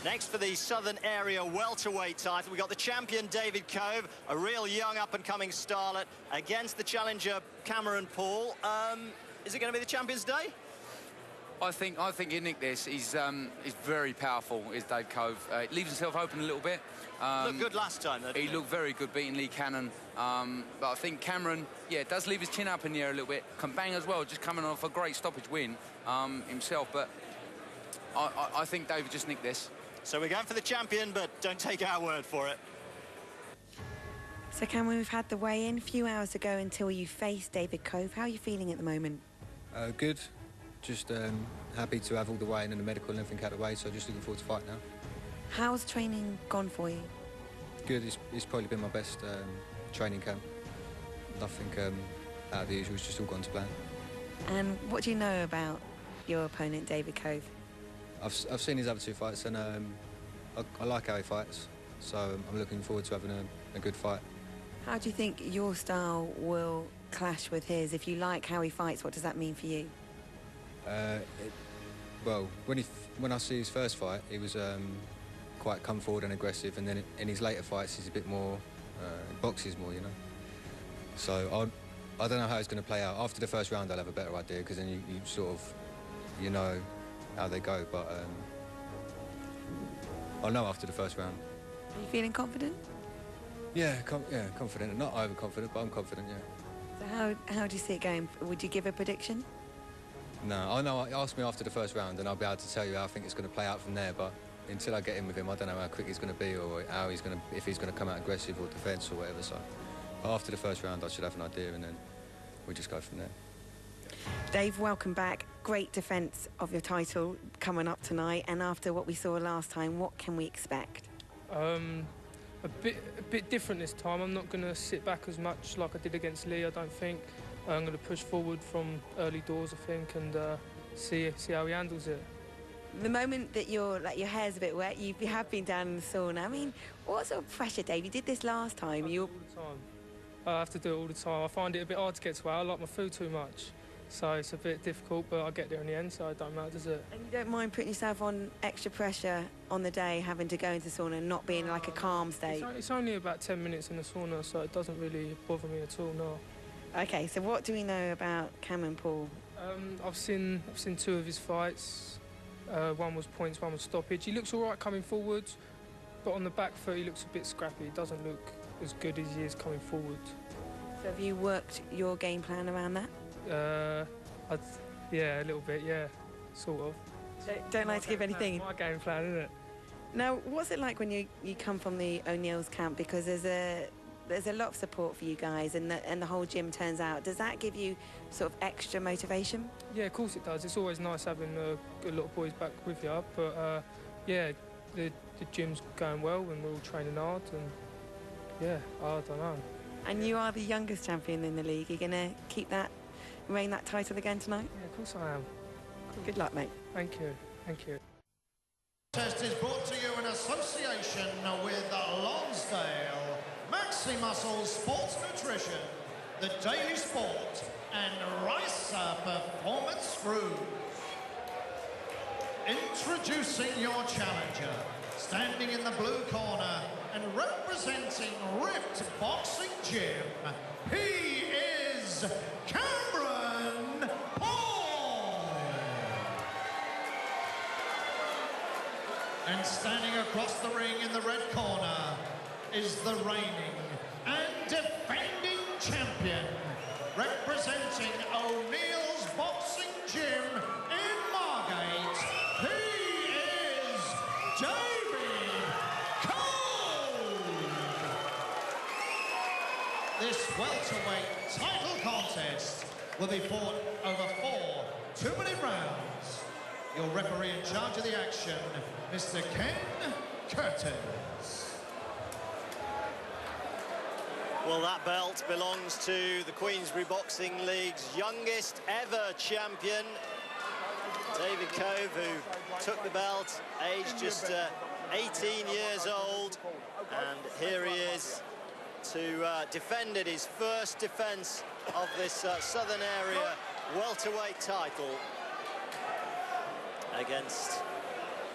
Next for the Southern Area welterweight title, we got the champion David Cove, a real young up-and-coming starlet, against the challenger Cameron Paul. Is it going to be the champion's day? I think he nicked this. He's very powerful, is Dave Cove. Leaves himself open a little bit. Looked good last time, though, he looked very good beating Lee Cannon. But I think Cameron, yeah, does leave his chin up in the air a little bit. Can bang as well, just coming off a great stoppage win himself. But I think David just nicked this. So we're going for the champion, but don't take our word for it. So Cameron, we've had the weigh-in a few hours ago until you faced David Cove. How are you feeling at the moment? Good. Just happy to have all the weigh-in and the medical and everything out of the way, so just looking forward to fight now. How's training gone for you? Good. It's probably been my best training camp. Nothing out of the usual. It's just all gone to plan. And what do you know about your opponent, David Cove? I've seen his other two fights, and I like how he fights, so I'm looking forward to having a good fight. How do you think your style will clash with his? If you like how he fights, what does that mean for you? Well, when I see his first fight, he was quite come forward and aggressive, and then in his later fights, he's a bit more boxes more, you know. So I don't know how it's going to play out. After the first round, I'll have a better idea, because then you sort of know how they go. But I'll know after the first round. Are you feeling confident? Yeah, confident. Not overconfident, but I'm confident. Yeah. So how do you see it going? Would you give a prediction? No, I know. Ask me after the first round, and I'll be able to tell you how I think it's going to play out from there. But until I get in with him, I don't know how quick he's going to be, or how he's going to, if he's going to come out aggressive or defence or whatever. So after the first round, I should have an idea, and then we just go from there. Dave, welcome back. Great defence of your title coming up tonight. And after what we saw last time, what can we expect? A bit different this time. I'm not going to sit back as much like I did against Lee, I don't think. I'm going to push forward from early doors, I think, and see how he handles it. The moment that your hair's a bit wet, you have been down in the sauna. I mean, what sort of pressure, Dave? You did this last time. All the time. I have to do it all the time. I find it a bit hard to get to where I like my food too much. So it's a bit difficult, but I get there in the end, so it don't matter, does it? And you don't mind putting yourself on extra pressure on the day, having to go into the sauna and not being like a calm state? It's only about 10 minutes in the sauna, so it doesn't really bother me at all, no. OK, so what do we know about Cameron Paul? I've seen two of his fights. One was points, one was stoppage. He looks all right coming forwards, but on the back foot he looks a bit scrappy. He doesn't look as good as he is coming forward. So have you worked your game plan around that? Yeah, a little bit, yeah, sort of. Don't like to give anything. My game plan, isn't it? Now, what's it like when you come from the O'Neill's camp? Because there's a lot of support for you guys, and the whole gym turns out. Does that give you sort of extra motivation? Yeah, of course it does. It's always nice having a lot of boys back with you, but yeah, the gym's going well and we're all training hard, and yeah, I don't know. And you are the youngest champion in the league. You're going to keep that, reign that title again tonight? Yeah, of course I am. Cool. Good luck, mate. Thank you. Thank you. Test is brought to you in association with Lonsdale, Maxi Muscle Sports Nutrition, The Daily Sport, and Ricer Performance Screws. Introducing your challenger, standing in the blue corner and representing Ripped Boxing Gym, he is Cameron Paul. And standing across the ring in the red corner is the reigning and defending champion, representing O'Neill's Boxing Gym in Margate, he is David Cove. This welterweight title contest will be fought over 4 two-minute rounds. Your referee in charge of the action, Mr. Ken Curtis. Well, that belt belongs to the Queensbury Boxing League's youngest ever champion, David Cove, who took the belt, aged just 18 years old, and here he is to defend it, his first defence of this Southern Area welterweight title against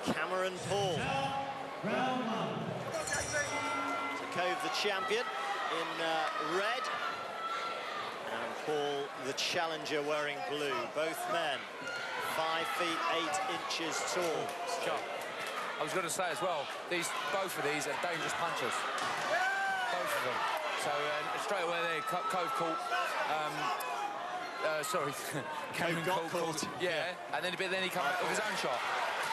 Cameron Paul. So Cove, the champion, in red. And Paul, the challenger, wearing blue. Both men 5 feet 8 inches tall. Sure. I was going to say as well, both of these are dangerous punchers. Both of them. So straight away there, Cove caught. Sorry, Cameron caught. Yeah, and then he come back with his own shot.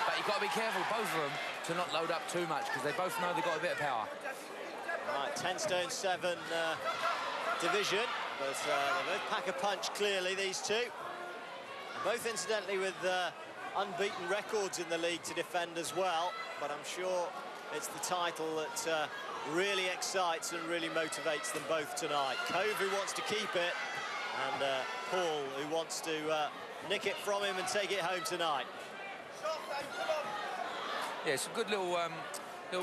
But you've got to be careful, both of them, to not load up too much, because they both know they've got a bit of power. Right, 10 stone 7 division, but they both pack a punch clearly, these two. Both incidentally with unbeaten records in the league to defend as well, but I'm sure it's the title that really excites and really motivates them both tonight. Cove, who wants to keep it, and Paul, who wants to nick it from him and take it home tonight. Yeah, some good little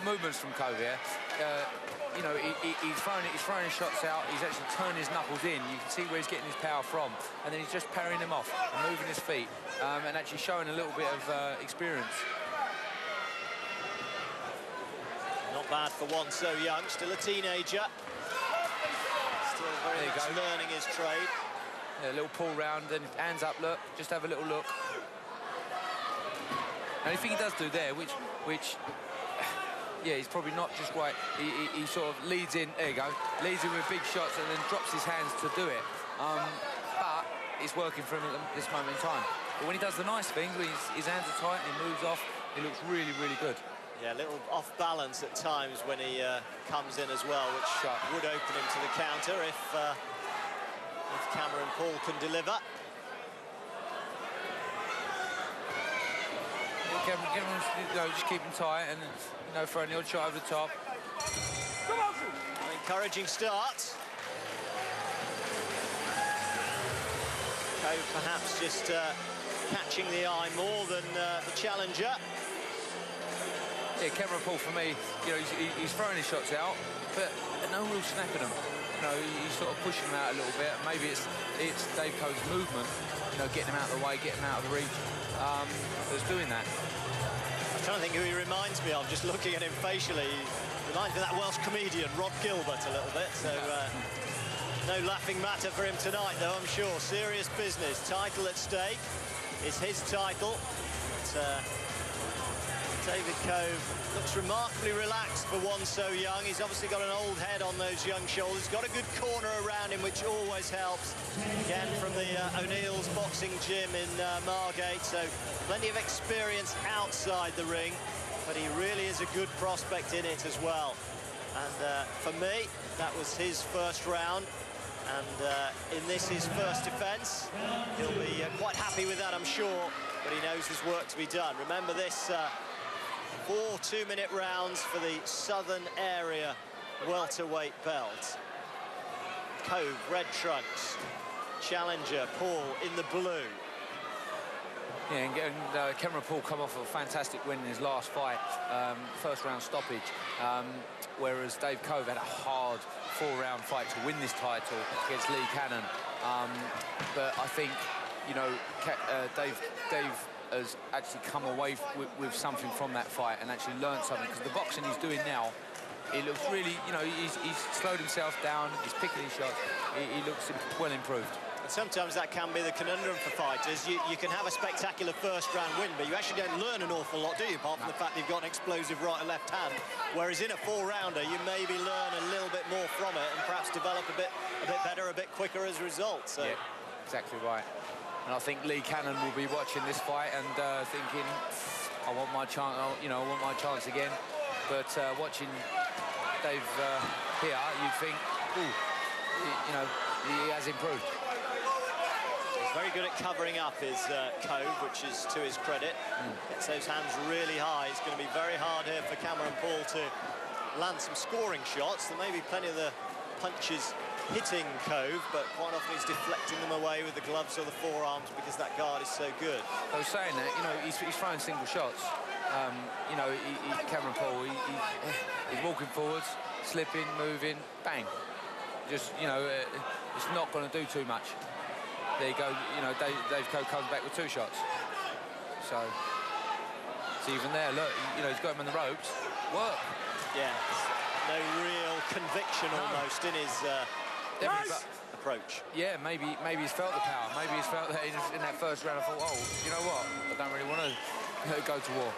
movements from Cove here. You know, he's throwing his shots out. He's actually turning his knuckles in. You can see where he's getting his power from, and then he's just parrying them off and moving his feet, and actually showing a little bit of experience. Not bad for one so young, still a teenager. Still very much learning his trade. Yeah, a little pull round and hands up, look, just have a little look. And I think he does do there, which yeah, he's probably not just right. He sort of leads in, there you go, leads in with big shots and then drops his hands to do it. But it's working for him at this moment in time. But when he does the nice things, when his hands are tight and he moves off, he looks really, really good. Yeah, a little off balance at times when he comes in as well, which would open him to the counter if Cameron Paul can deliver. Cameron's, you know, just keep him tight and, you know, throw an odd shot over the top. An encouraging start. Cove perhaps just catching the eye more than the challenger. Yeah, Cameron Paul, for me, you know, he's throwing his shots out, but no real snapping them. You know, he's sort of pushing them out a little bit. Maybe it's Dave Cove's movement, you know, getting him out of the way, getting him out of the reach, that's doing that. I'm trying to think who he reminds me of, just looking at him facially. He reminds me of that Welsh comedian, Rod Gilbert, a little bit. So no laughing matter for him tonight, though, I'm sure. Serious business. Title at stake. It's his title. But, David Cove looks remarkably relaxed for one so young. He's obviously got an old head on those young shoulders. Got a good corner around him, which always helps. Again, from the O'Neill's boxing gym in Margate, so plenty of experience outside the ring, but he really is a good prospect in it as well. And for me, that was his first round, and in this, his first defence. He'll be quite happy with that, I'm sure, but he knows there's work to be done. Remember this, 4 two-minute rounds for the Southern Area welterweight belt. Cove, red trunks. Challenger, Paul, in the blue. Yeah, and Cameron Paul come off a fantastic win in his last fight, first round stoppage, whereas Dave Cove had a hard 4-round fight to win this title against Lee Cannon. But I think, you know, Dave has actually come away with something from that fight and actually learned something, because the boxing he's doing now, he looks really, you know, he's slowed himself down, he's picking his shots, he looks well improved. And sometimes that can be the conundrum for fighters. You can have a spectacular first-round win, but you actually don't learn an awful lot, do you, apart from the fact that you've got an explosive right and left hand. Whereas in a 4-rounder, you maybe learn a little bit more from it and perhaps develop a bit better, a bit quicker as a result. So. Yeah, exactly right. And I think Lee Cannon will be watching this fight and thinking, I want my chance, you know, I want my chance again. But watching Dave here, you'd think, ooh, you know, he has improved. He's very good at covering up his Cove, which is to his credit. Gets those hands really high. It's going to be very hard here for Cameron Paul to land some scoring shots. There may be plenty of the punches hitting Cove, but quite often he's deflecting them away with the gloves or the forearms because that guard is so good. I was saying that, you know, he's throwing single shots. You know, Cameron Paul, he's walking forwards, slipping, moving, bang. Just, you know, it's not going to do too much. There you go, you know, Dave Cove comes back with 2 shots. So, So even there, look, you know, he's got him on the ropes. Work. Yeah, no real conviction almost in his approach. Yeah, maybe he's felt the power. Maybe he's felt that in that first round. I thought, oh, you know what? I don't really want to go to war.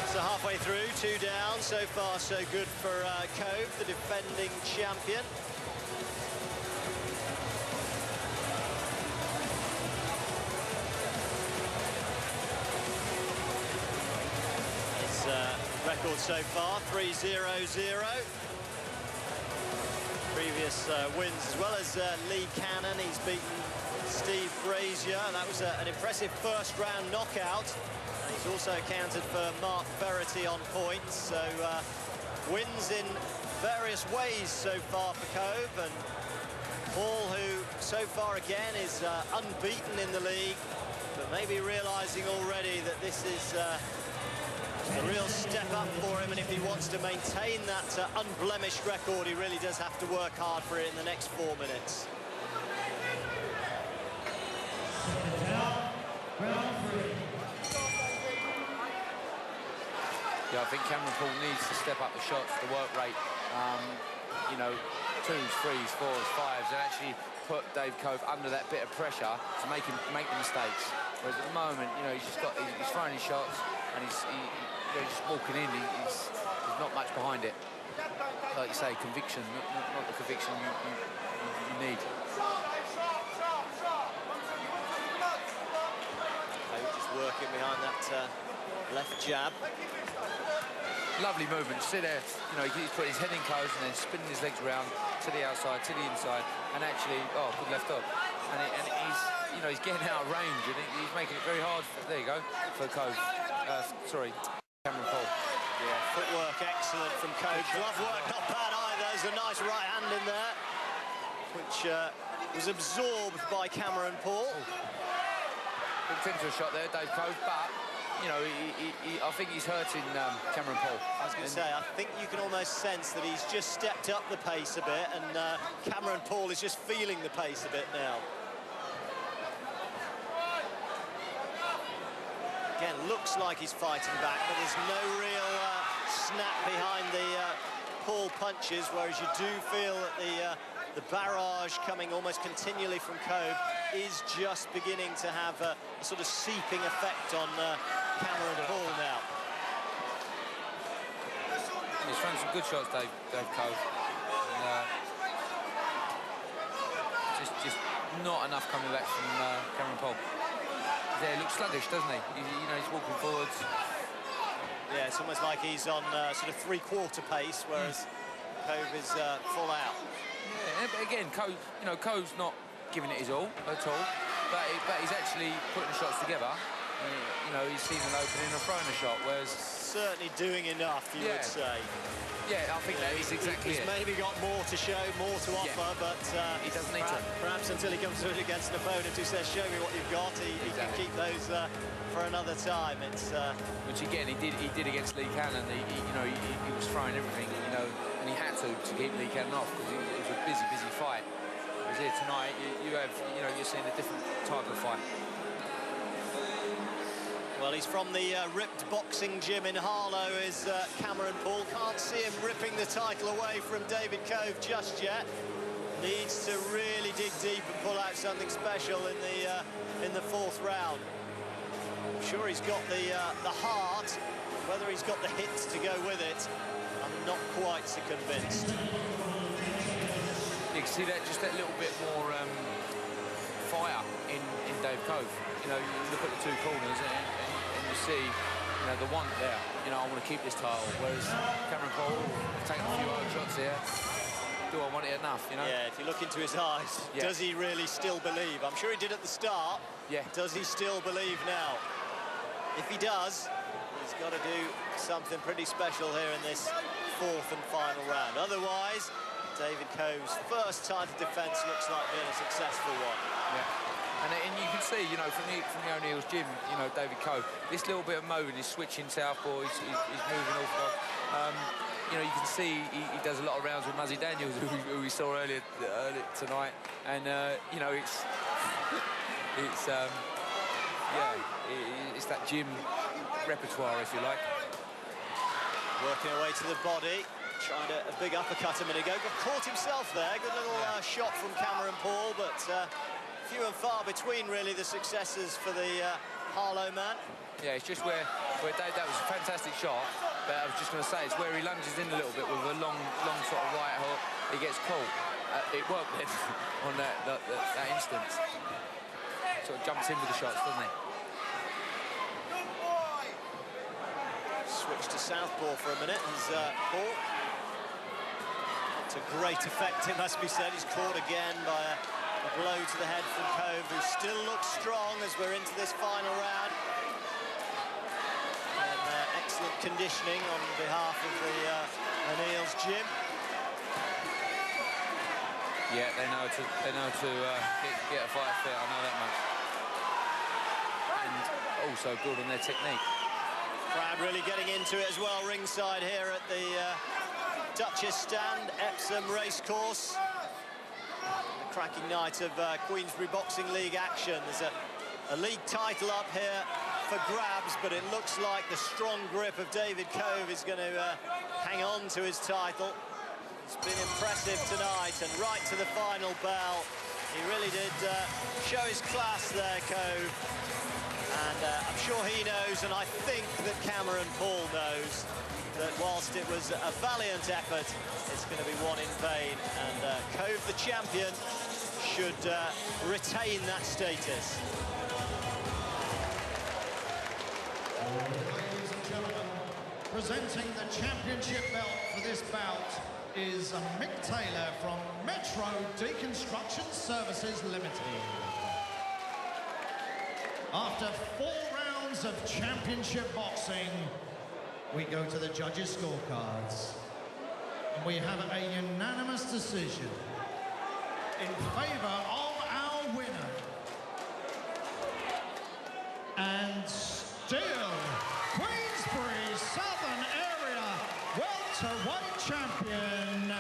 So halfway through, 2 down. So far, so good for Cove, the defending champion. His record so far, 3-0-0. Previous wins, as well as Lee Cannon. He's beaten Steve Brazier. That was an impressive first-round knockout. He's also accounted for Mark Verity on points, so wins in various ways so far for Cove, and Paul, who so far again is unbeaten in the league, but maybe realising already that this is a real step up for him, and if he wants to maintain that unblemished record, he really does have to work hard for it in the next 4 minutes. Yeah, I think Cameron Paul needs to step up the shots, the work rate, you know, 2s, 3s, 4s, 5s, and actually put Dave Cove under that bit of pressure to make the mistakes. Whereas at the moment, you know, he's throwing his shots and he's just walking in. He's not much behind it. Like you say, conviction, not the conviction you need. Just working behind that left jab. Lovely movement. See there, you know, he's put his head in close and then spinning his legs around to the outside, to the inside, and actually, oh, good left hook. And he's, you know, he's getting out of range, and he's making it very hard. There you go, for Cove. Sorry, Cameron Paul. Yeah, footwork excellent from Cove. Glove work not bad either. There's a nice right hand in there, which was absorbed by Cameron Paul. Hooked into a shot there, Dave Cove, but you know, I think he's hurting Cameron Paul. I was going to say, I think you can almost sense that he's just stepped up the pace a bit, and Cameron Paul is just feeling the pace a bit now. Again, looks like he's fighting back, but there's no real snap behind the Paul punches, whereas you do feel that the barrage coming almost continually from Cove is just beginning to have a sort of seeping effect on Cameron Paul now. He's throwing some good shots, Dave Cove. And, just not enough coming back from Cameron Paul. Yeah, he looks sluggish, doesn't he? You know, he's walking forwards. Yeah, it's almost like he's on sort of three-quarter pace, whereas Cove is full out. Yeah, but again, Cove, you know, Cove's not giving it his all at all, but he's actually putting the shots together. You know, he's seen an opening and throwing a shot, whereas certainly doing enough, you would say. Yeah, I think that is exactly he's maybe got more to show, more to offer, but he doesn't need to. Perhaps until he comes to it against an opponent who says, "Show me what you've got," he can keep those for another time. It's which again he did against Lee Cannon. You know, he was throwing everything, you know, and he had to keep Lee Cannon off because it was a busy fight. Whereas here tonight, you're seeing a different type of fight. Well, he's from the ripped boxing gym in Harlow, is Cameron Paul. Can't see him ripping the title away from David Cove just yet. Needs to really dig deep and pull out something special in the fourth round. I'm sure he's got the heart. Whether he's got the hits to go with it, I'm not quite so convinced. You can see that just that little bit more fire in Dave Cove. You know, you look at the two corners and you see, you know, the one there. You know, I want to keep this title. Whereas Cameron Paul taking a few hard shots here. Do I want it enough? You know? Yeah. If you look into his eyes, does he really still believe? I'm sure he did at the start. Yeah. Does he still believe now? If he does, he's got to do something pretty special here in this fourth and final round. Otherwise, David Cove's first title defence looks like being a successful one. Yeah. And you can see, you know, from the O'Neill's gym, you know, David Cove, this little bit of moving, he's switching southpaw, he's moving off. You know, you can see he does a lot of rounds with Muzzy Daniels, who we saw earlier tonight. And, you know, it's it's that gym repertoire, if you like. Working away to the body, tried a big uppercut a minute ago, got caught himself there. Good little shot from Cameron Paul, but few and far between, really, the successes for the Harlow man. Yeah, it's just where Dave, that was a fantastic shot, but I was just going to say, it's where he lunges in a little bit with a long sort of right hook. He gets caught. It worked then on that instance. Sort of jumps in with the shots, doesn't he? Switch to southpaw for a minute as Paul. To great effect, it must be said. He's caught again by a blow to the head from Cove, who still looks strong as we're into this final round. And excellent conditioning on behalf of the O'Neill's gym. Yeah, they know to get a fight fit. I know that much. And also good on their technique. Crowd really getting into it as well, ringside here at the Duchess stand, Epsom Racecourse. A cracking night of Queensberry Boxing League action. There's a league title up here for grabs, but it looks like the strong grip of David Cove is going to hang on to his title. It's been impressive tonight, and right to the final bell. He really did show his class there, Cove. And I'm sure he knows, and I think that Cameron Paul knows, that whilst it was a valiant effort, it's going to be one in vain. And Cove, the champion, should retain that status. Ladies and gentlemen, presenting the championship belt for this bout is Mick Taylor from Metro Deconstruction Services Limited. After 4 rounds of championship boxing, we go to the judges' scorecards. And we have a unanimous decision in favor of our winner. And still, Queensberry Southern Area welterweight champion,